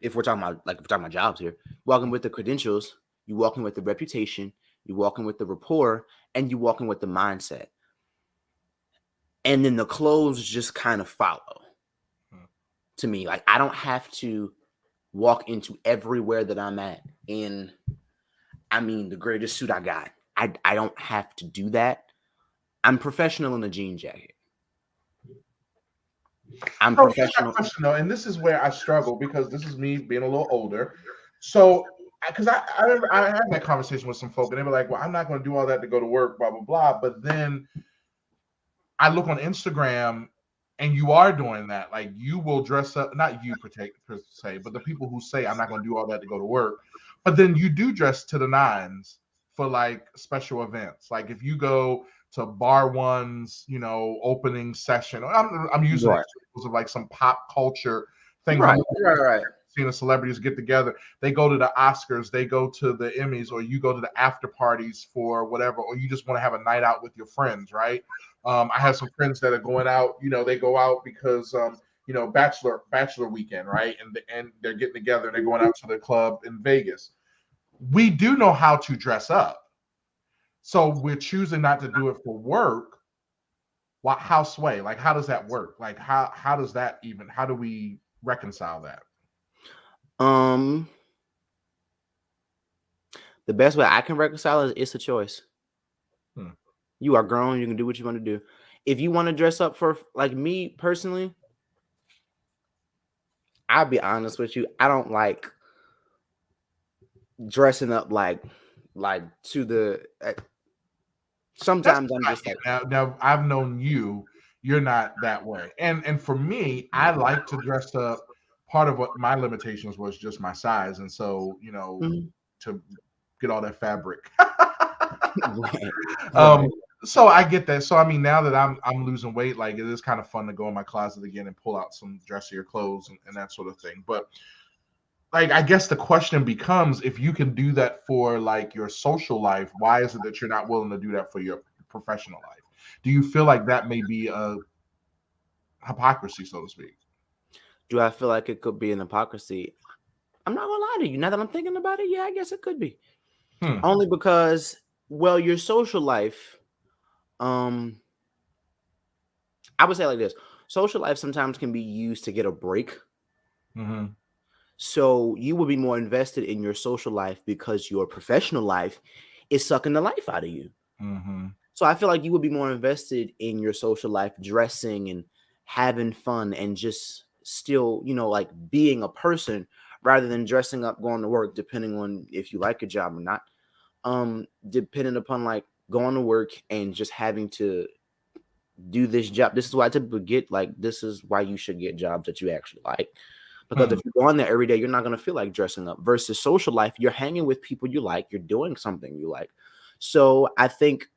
If we're talking about jobs here, walking with the credentials, you walking with the reputation, you walking with the rapport, and you walking with the mindset. And then the clothes just kind of follow. To me, like, I don't have to walk into everywhere that I'm at in, the greatest suit I got. I don't have to do that. I'm professional in a jean jacket. I'm professional. Question, though, and this is where I struggle, because this is me being a little older. So, because I remember I had that conversation with some folk, and they were like, "Well, I'm not going to do all that to go to work, blah blah blah." But then I look on Instagram, and you are doing that. Like, you will dress up, not you per se, but the people who say, "I'm not going to do all that to go to work," but then you do dress to the nines for like special events. Like if you go to Bar One's, opening session. I'm using examples of like some pop culture things. Right. Seeing the celebrities get together. They go to the Oscars, they go to the Emmys, or you go to the after parties for whatever, or you just want to have a night out with your friends, right? I have some friends that are going out. They go out because bachelor weekend, right? And they're getting together and they're going out to the club in Vegas. We do know how to dress up. So we're choosing not to do it for work. How sway? Like, how does that work? Like, how does that even? How do we reconcile that? The best way I can reconcile is it's a choice. You are grown. You can do what you want to do. If you want to dress up for, like me personally, I'll be honest with you. I don't like dressing up like to the. Sometimes I'm just like, now I've known you. You're not that way, and for me, I like to dress up. Part of what my limitations was just my size, and so to get all that fabric. right. So I get that. So I mean, now that I'm losing weight, like, it is kind of fun to go in my closet again and pull out some dressier clothes and that sort of thing. But like, I guess the question becomes, if you can do that for like your social life, why is it that you're not willing to do that for your professional life? Do you feel like that may be a hypocrisy, so to speak? Do I feel like it could be an hypocrisy? I'm not gonna lie to you. Now that I'm thinking about it, yeah, I guess it could be. Only because, well, your social life, I would say like this: social life sometimes can be used to get a break. So you will be more invested in your social life because your professional life is sucking the life out of you. So I feel like you would be more invested in your social life, dressing and having fun and just still, like being a person, rather than dressing up, going to work, depending on if you like your job or not. Depending upon like going to work and just having to do this job. This is why I typically get, like, this is why you should get jobs that you actually like. Because if you go on there every day, you're not going to feel like dressing up. Versus social life, you're hanging with people you like, you're doing something you like. So I think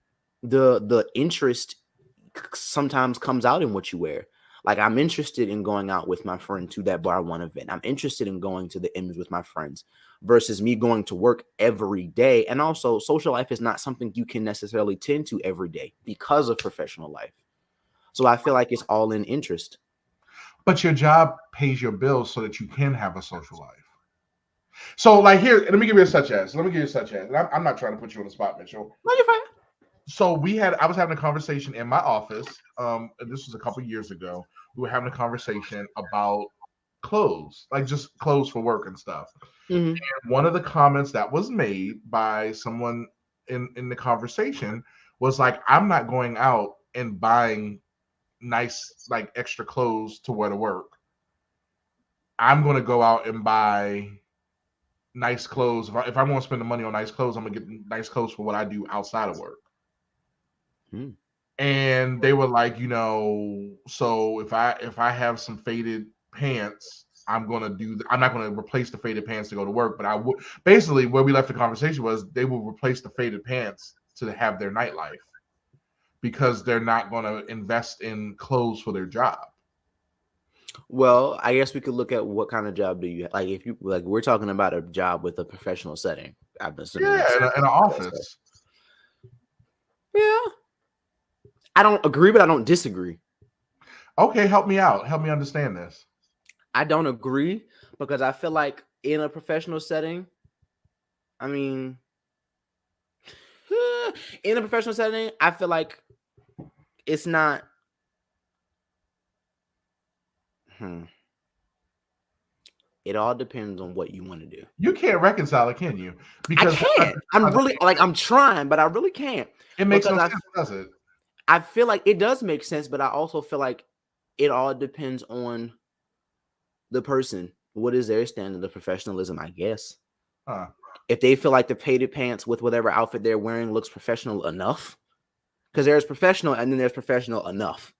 the interest sometimes comes out in what you wear. Like, I'm interested in going out with my friend to that Bar One event. I'm interested in going to the Emmys with my friends versus me going to work every day. And also, social life is not something you can necessarily tend to every day because of professional life. So I feel like it's all in interest. But your job pays your bills so that you can have a social life. So, like, here, let me give you a such as. And I'm not trying to put you on the spot, Mitchell. No, you're fine. So I was having a conversation in my office. And this was a couple years ago. We were having a conversation about clothes, like just clothes for work and stuff. And one of the comments that was made by someone in the conversation was like, I'm not going out and buying nice, like, extra clothes to wear to work. I'm going to go out and buy nice clothes. If I want to spend the money on nice clothes, I'm going to get nice clothes for what I do outside of work. And they were like, so if I have some faded pants, I'm not going to replace the faded pants to go to work, but I would basically where we left the conversation was they will replace the faded pants to have their nightlife because they're not going to invest in clothes for their job. Well, I guess we could look at what kind of job do you have. Like if you like we're talking about a job with a professional setting. I'm assuming in an office. Yeah. I don't agree, but I don't disagree. Okay, help me out. Help me understand this. I don't agree because I feel like in a professional setting, I mean, in a professional setting, I feel like it's not. It all depends on what you want to do. You can't reconcile it, can you? Because I can't. I'm really I'm trying, but I really can't. It makes no sense, does it? I feel like it does make sense, but I also feel like it all depends on the person. What is their standard of professionalism, I guess? If they feel like the faded pants with whatever outfit they're wearing looks professional enough, because there's professional and then there's professional enough.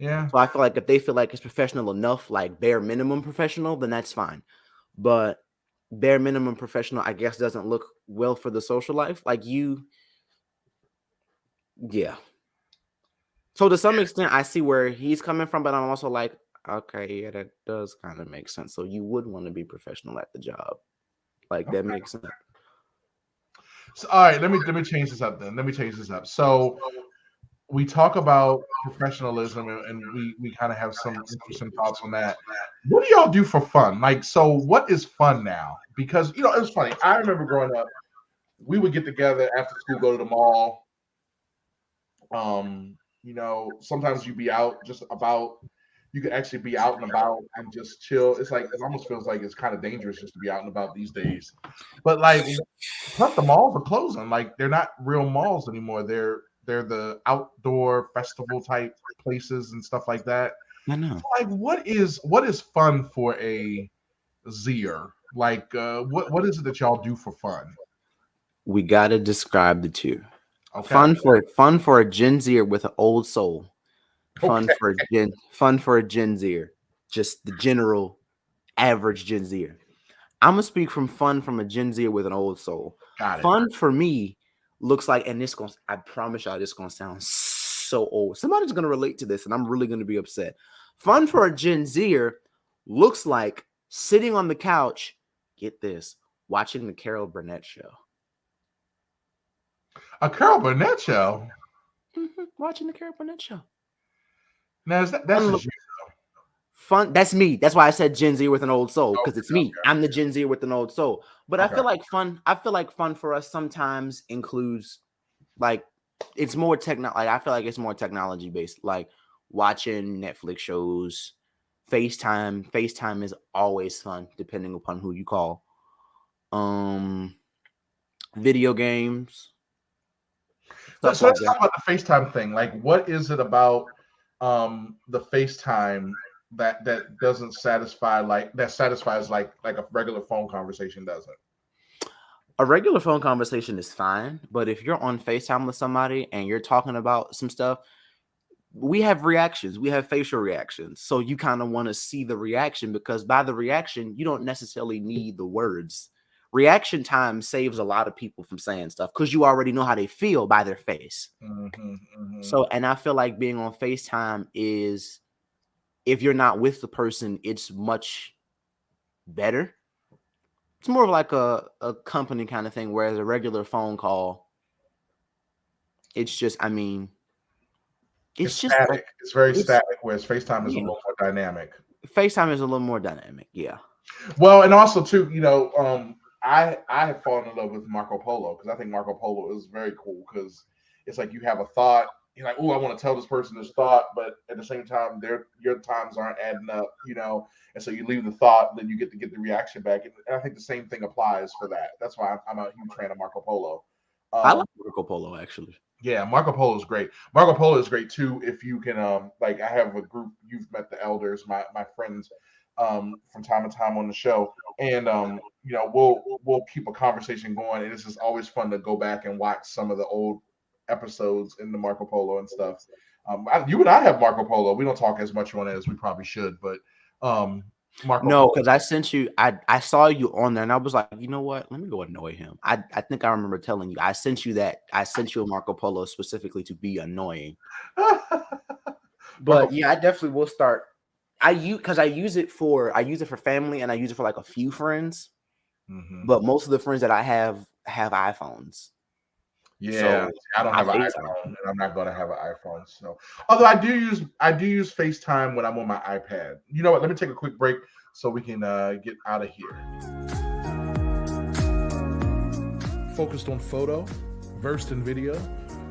Yeah. So I feel like if they feel like it's professional enough, like bare minimum professional, then that's fine. But bare minimum professional, I guess, doesn't look well for the social life. Like yeah. So to some extent, I see where he's coming from, but I'm also like, okay, yeah, that does kind of make sense. So you would want to be professional at the job. Like that makes sense. So, all right, let me change this up then. Let me change this up. So we talk about professionalism and we kind of have some interesting thoughts on that. What do y'all do for fun? Like, so what is fun now? Because, it was funny. I remember growing up, we would get together after school, go to the mall. Sometimes you'd be out you could actually be out and about and just chill. It's like, it almost feels like it's kind of dangerous just to be out and about these days. But like, plus the malls are closing. Like, they're not real malls anymore. They're the outdoor festival type places and stuff like that. I know. So like, what is fun for a Zer? Like, what is it that y'all do for fun? We gotta describe the two. Okay. Fun for a Gen Zer with an old soul. Fun for a Gen Zer, just the general average Gen Zer. I'm gonna speak from fun from a Gen Zer with an old soul. Fun for me looks like, and I promise y'all, this gonna sound so old. Somebody's gonna relate to this, and I'm really gonna be upset. Fun for a Gen Zer looks like sitting on the couch. Get this, watching the Carol Burnett show. A Carol Burnett show. Watching the Carol Burnett show. Now that's fun. That's me. That's why I said Gen Z with an old soul, because it's me. I'm the Gen Z with an old soul. But I feel like fun for us sometimes includes like it's more I feel like it's more technology based, like watching Netflix shows, FaceTime. FaceTime is always fun, depending upon who you call. Video games. So let's talk about the FaceTime thing. Like, what is it about the FaceTime that doesn't satisfy that satisfies like a regular phone conversation doesn't? A regular phone conversation is fine, but if you're on FaceTime with somebody and you're talking about some stuff, we have reactions. We have facial reactions. So you kind of want to see the reaction, because by the reaction, you don't necessarily need the words. Reaction time saves a lot of people from saying stuff because you already know how they feel by their face. So, and I feel like being on FaceTime is, if you're not with the person, it's much better. It's more of like a company kind of thing, whereas a regular phone call, it's just, it's just static. like, it's very static, whereas FaceTime is a little more dynamic. FaceTime is a little more dynamic, yeah. Well, and also too, I have fallen in love with Marco Polo because I think Marco Polo is very cool because it's like you have a thought, you're like, oh, I want to tell this person this thought, but at the same time, your times aren't adding up, and so you leave the thought, then you get to get the reaction back, and I think the same thing applies for that. That's why I'm a huge fan of Marco Polo. I like Marco Polo actually. Yeah, Marco Polo is great. Marco Polo is great too if you can. Like, I have a group. You've met the elders, my friends. from time to time on the show, and you know, we'll keep a conversation going, and it's just always fun to go back and watch some of the old episodes in the Marco Polo and stuff. You and I have Marco Polo. We don't talk as much on it as we probably should, but Marco No, Polo. because I sent you, I saw you on there and I was like, you know what? Let me go annoy him. I think I remember telling you, I sent you a Marco Polo specifically to be annoying. But yeah, I definitely will start. I use it for family and I use it for like a few friends. But most of the friends that I have iPhones. Yeah, so I don't have an iPhone, and I'm not going to have an iPhone. So, although I do use FaceTime when I'm on my iPad. You know what? Let me take a quick break so we can get out of here. Focused on photo, versed in video,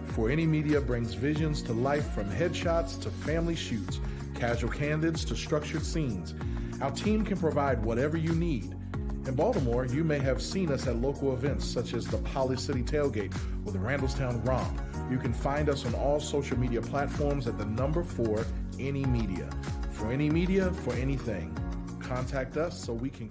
For Any Media brings visions to life, from headshots to family shoots, casual candids to structured scenes. Our team can provide whatever you need. In Baltimore, you may have seen us at local events such as the Poly City Tailgate or the Randallstown Romp. You can find us on all social media platforms at the number 4 Any Media. For Any Media, for anything. Contact us so we can.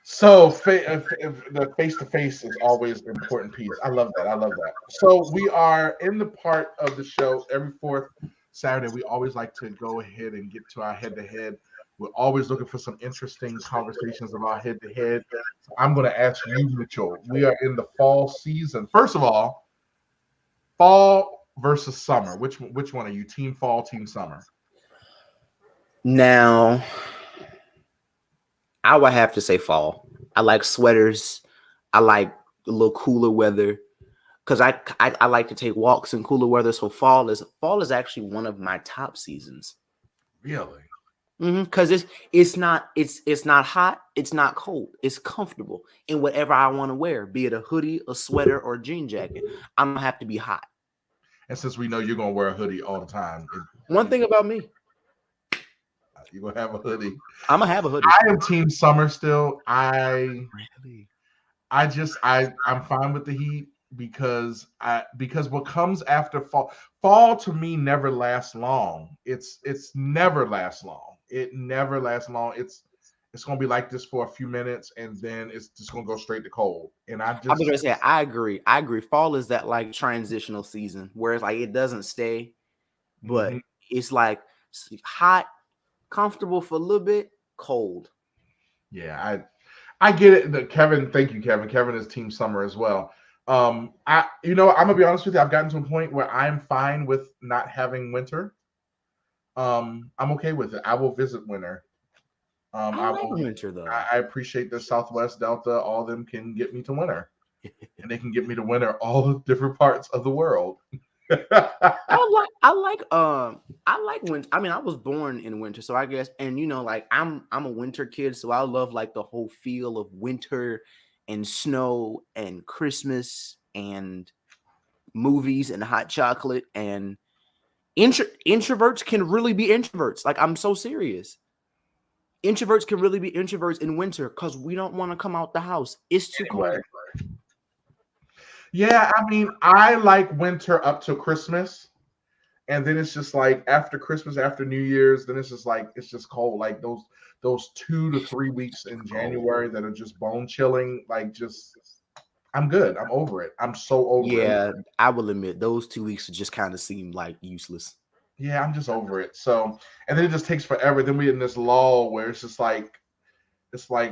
So the face-to-face is always an important piece. I love that. So we are in the part of the show every fourth Saturday. We always like to go ahead and get to our head-to-head. We're always looking for some interesting conversations about head-to-head. So I'm going to ask you, Mitchell. We are in the fall season. First of all, fall versus summer. Which one are you? Team fall, team summer? Now, I would have to say fall. I like sweaters. I like a little cooler weather because I like to take walks in cooler weather. So fall is actually one of my top seasons. Really? Because it's not hot, it's not cold, it's comfortable in whatever I want to wear, be it a hoodie, a sweater, or a jean jacket. I'm gonna have to be hot. And since we know you're gonna wear a hoodie all the time, one thing about me, you're gonna have a hoodie. I'm gonna have a hoodie. I am team summer still. I'm fine with the heat because what comes after fall to me never lasts long. It's never lasts long. It never lasts long. It's gonna be like this for a few minutes and then it's just gonna go straight to cold. And I was gonna say I agree. Fall is that like transitional season where it's like it doesn't stay, but it's like hot, comfortable for a little bit, cold. Yeah, I get it. Kevin, thank you, Kevin. Kevin is team summer as well. I'm gonna be honest with you. I've gotten to a point where I'm fine with not having winter. I'm okay with it. I will visit winter. I like winter though. I appreciate the Southwest Delta. All of them can get me to winter, and they can get me to winter all the different parts of the world. I like winter. I mean, I was born in winter, so I guess, and like I'm a winter kid, so I love like the whole feel of winter and snow and Christmas and movies and hot chocolate, and introverts can really be introverts. Like, I'm so serious. Introverts can really be introverts in winter because we don't want to come out the house. It's too cold. Yeah, I mean, I like winter up to Christmas. And then it's just like after Christmas, after New Year's, then it's just cold. Like those 2 to 3 weeks in January that are just bone chilling. Like, I'm good. I'm over it. I'm so over it. Yeah, I will admit those 2 weeks just kind of seem like useless. Yeah, I'm just over it. So, and then it just takes forever. Then we're in this lull where it's like,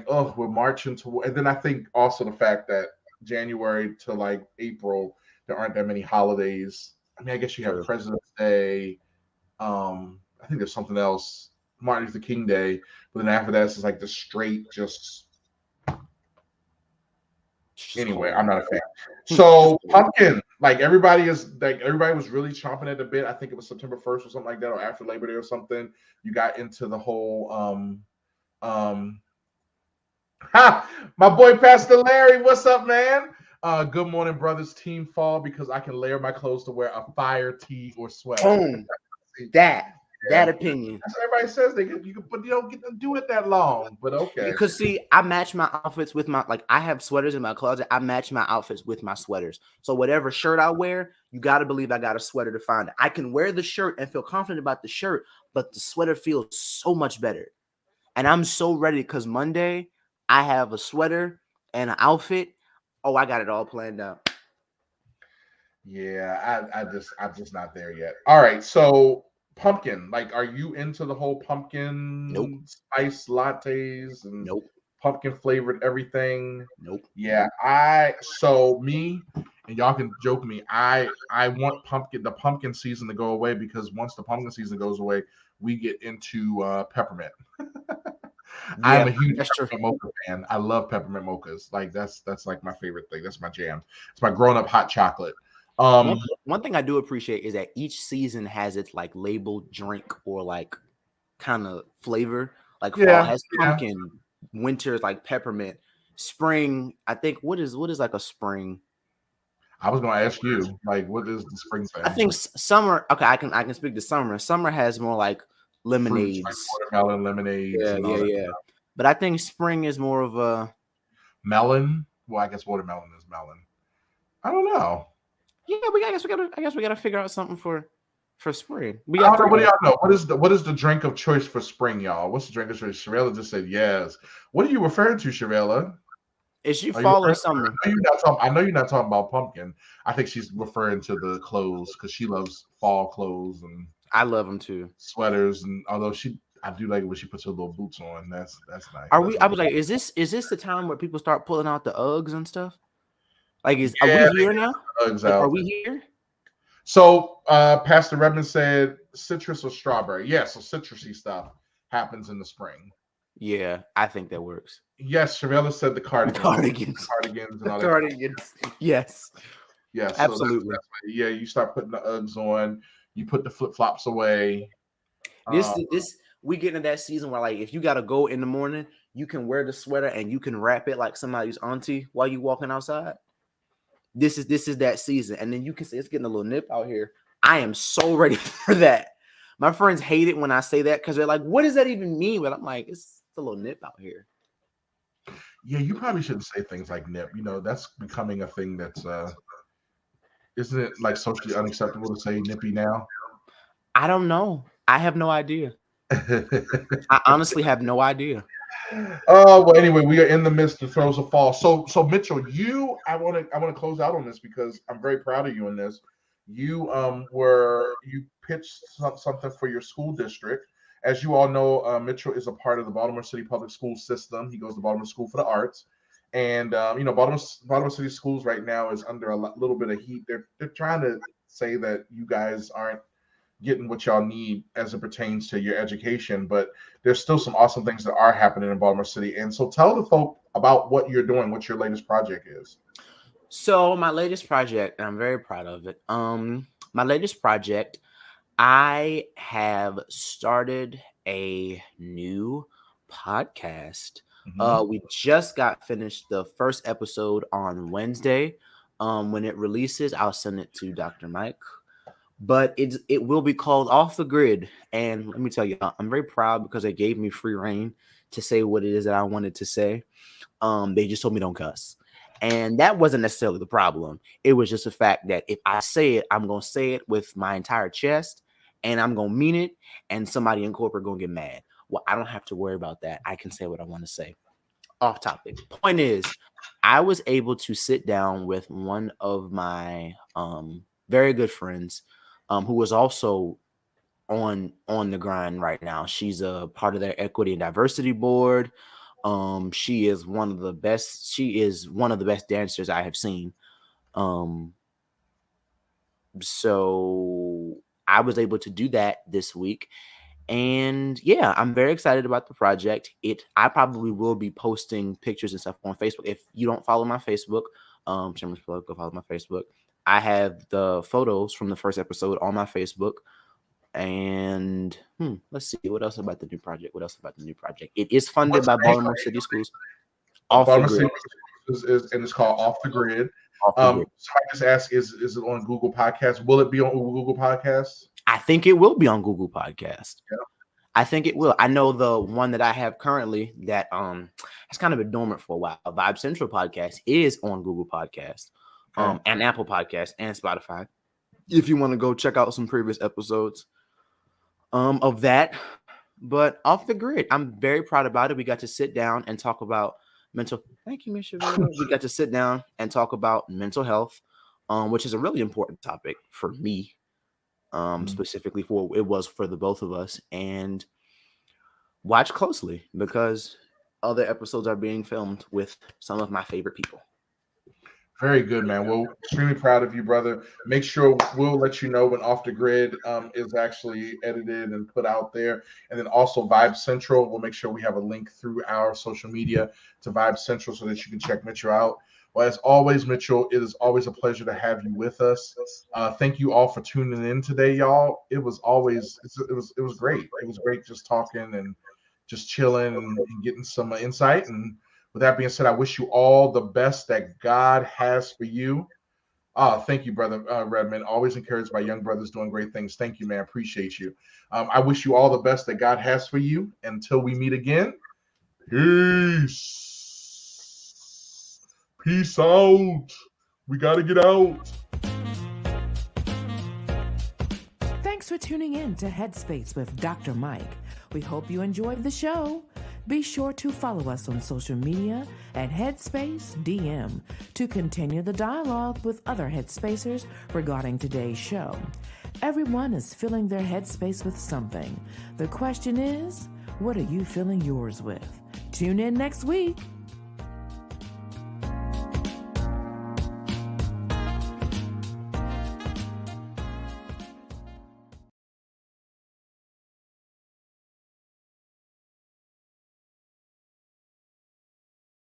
oh, we're marching to. And then I think also the fact that January to like April, there aren't that many holidays. I mean, I guess you have President's Day. I think there's something else, Martin Luther King Day. But then after that, it's like the straight just. Anyway, I'm not a fan. So pumpkin, everybody was really chomping at the bit. I think it was September 1st or something like that, or after Labor Day or something. You got into the whole my boy Pastor Larry, what's up, man? Good morning, brothers. Team fall because I can layer my clothes to wear a fire tee or sweater. That That opinion. That's what everybody says. But you don't get to do it that long. But okay. Because see, I match my outfits with my I have sweaters in my closet. I match my outfits with my sweaters. So whatever shirt I wear, you got to believe I got a sweater to find it. I can wear the shirt and feel confident about the shirt, but the sweater feels so much better. And I'm so ready because Monday I have a sweater and an outfit. Oh, I got it all planned out. Yeah, I'm just not there yet. All right, so pumpkin, like, are you into the whole pumpkin spice lattes and pumpkin flavored everything? Nope. Yeah, me, and y'all can joke me. I want the pumpkin season to go away because once the pumpkin season goes away, we get into peppermint. I'm a huge peppermint mocha fan. I love peppermint mochas. Like that's like my favorite thing. That's my jam. It's my grown up hot chocolate. One thing I do appreciate is that each season has its like labeled drink or like kind of flavor. Like fall has pumpkin, winter is like peppermint, spring. I think what is like a spring? I was going to ask you, like, what is the spring thing? I think summer. Okay, I can speak to summer. Summer has more like lemonades, fruits, like watermelon lemonades. Yeah. But I think spring is more of a melon. Well, I guess watermelon is melon. I don't know. Yeah, I guess we gotta figure out something for spring. What do y'all know? What is the drink of choice for spring, y'all? What's the drink of choice? Sharella just said yes. What are you referring to, Sharella? Is she fall or summer? I know you're not talking about pumpkin. I think she's referring to the clothes because she loves fall clothes and I love them too. Sweaters, and although I do like it when she puts her little boots on. That's nice. I was like, is this the time where people start pulling out the Uggs and stuff? Like, are we here now? Are we here? So, Pastor Redmond said citrus or strawberry. Yeah, so citrusy stuff happens in the spring. Yeah, I think that works. Yes, Shavella said the cardigans and all that. Cardigans. Yes. Yes, absolutely. So you start putting the Uggs on. You put the flip flops away. We get into that season where, like, if you gotta go in the morning, you can wear the sweater and you can wrap it like somebody's auntie while you walking outside. This is that season, and then you can say it's getting a little nip out here. I am so ready for that. My friends hate it when I say that because they're like, "What does that even mean?" But I'm like, it's a little nip out here. Yeah, you probably shouldn't say things like nip. You know, that's becoming a thing that's isn't it like socially unacceptable to say nippy now? I don't know. I have no idea. I honestly have no idea. Well, anyway, we are in the midst of throes of fall. So Mitchell, I want to close out on this because I'm very proud of you in this. You pitched something for your school district. As you all know, Mitchell is a part of the Baltimore City Public School system. He goes to Baltimore School for the Arts, and Baltimore City Schools right now is under a little bit of heat. They're trying to say that you guys aren't getting what y'all need as it pertains to your education, but there's still some awesome things that are happening in Baltimore City. And so tell the folk about what you're doing, what your latest project is. So my latest project, and I'm very proud of it. My latest project, I have started a new podcast. Mm-hmm. We just got finished the first episode on Wednesday. When it releases, I'll send it to Dr. Mike. But it will be called Off the Grid. And let me tell you, I'm very proud because they gave me free reign to say what it is that I wanted to say. They just told me don't cuss. And that wasn't necessarily the problem. It was just the fact that if I say it, I'm going to say it with my entire chest and I'm going to mean it. And somebody in corporate going to get mad. Well, I don't have to worry about that. I can say what I want to say. Off topic. Point is, I was able to sit down with one of my very good friends, who was also on the grind right now. She's a part of their equity and diversity board. She is one of the best. She is one of the best dancers I have seen. So I was able to do that this week. And yeah, I'm very excited about the project. I probably will be posting pictures and stuff on Facebook. If you don't follow my Facebook, shameless plug, go follow my Facebook. I have the photos from the first episode on my Facebook. And let's see what else about the new project. It is funded by Baltimore City Schools. Baltimore City is and it's called Off the Grid. So I just ask, is it on Google Podcasts? Will it be on Google Podcasts? I think it will be on Google Podcast. Yeah. I think it will. I know the one that I have currently that has kind of been dormant for a while. Vibe Central Podcast is on Google Podcast, and Apple Podcast and Spotify. If you want to go check out some previous episodes of that. But Off the Grid, I'm very proud about it. We got to sit down and talk about mental. Thank you, Miss Shavira. We got to sit down and talk about mental health, which is a really important topic for me. Specifically for it was for the both of us, and watch closely because other episodes are being filmed with some of my favorite people. Very good, man. Well, extremely proud of you, brother. Make sure we'll let you know when Off the Grid is actually edited and put out there. And then also Vibe Central. We'll make sure we have a link through our social media to Vibe Central so that you can check Mitchell out. Well, as always, Mitchell, it is always a pleasure to have you with us. Thank you all for tuning in today, y'all. It was great. It was great just talking and just chilling and getting some insight. And with that being said, I wish you all the best that God has for you. Thank you, brother Redmond. Always encouraged by young brothers doing great things. Thank you, man. Appreciate you. I wish you all the best that God has for you. Until we meet again, peace. Peace out. We got to get out. Thanks for tuning in to Headspace with Dr. Mike. We hope you enjoyed the show. Be sure to follow us on social media at Headspace DM to continue the dialogue with other Headspacers regarding today's show. Everyone is filling their headspace with something. The question is, what are you filling yours with? Tune in next week.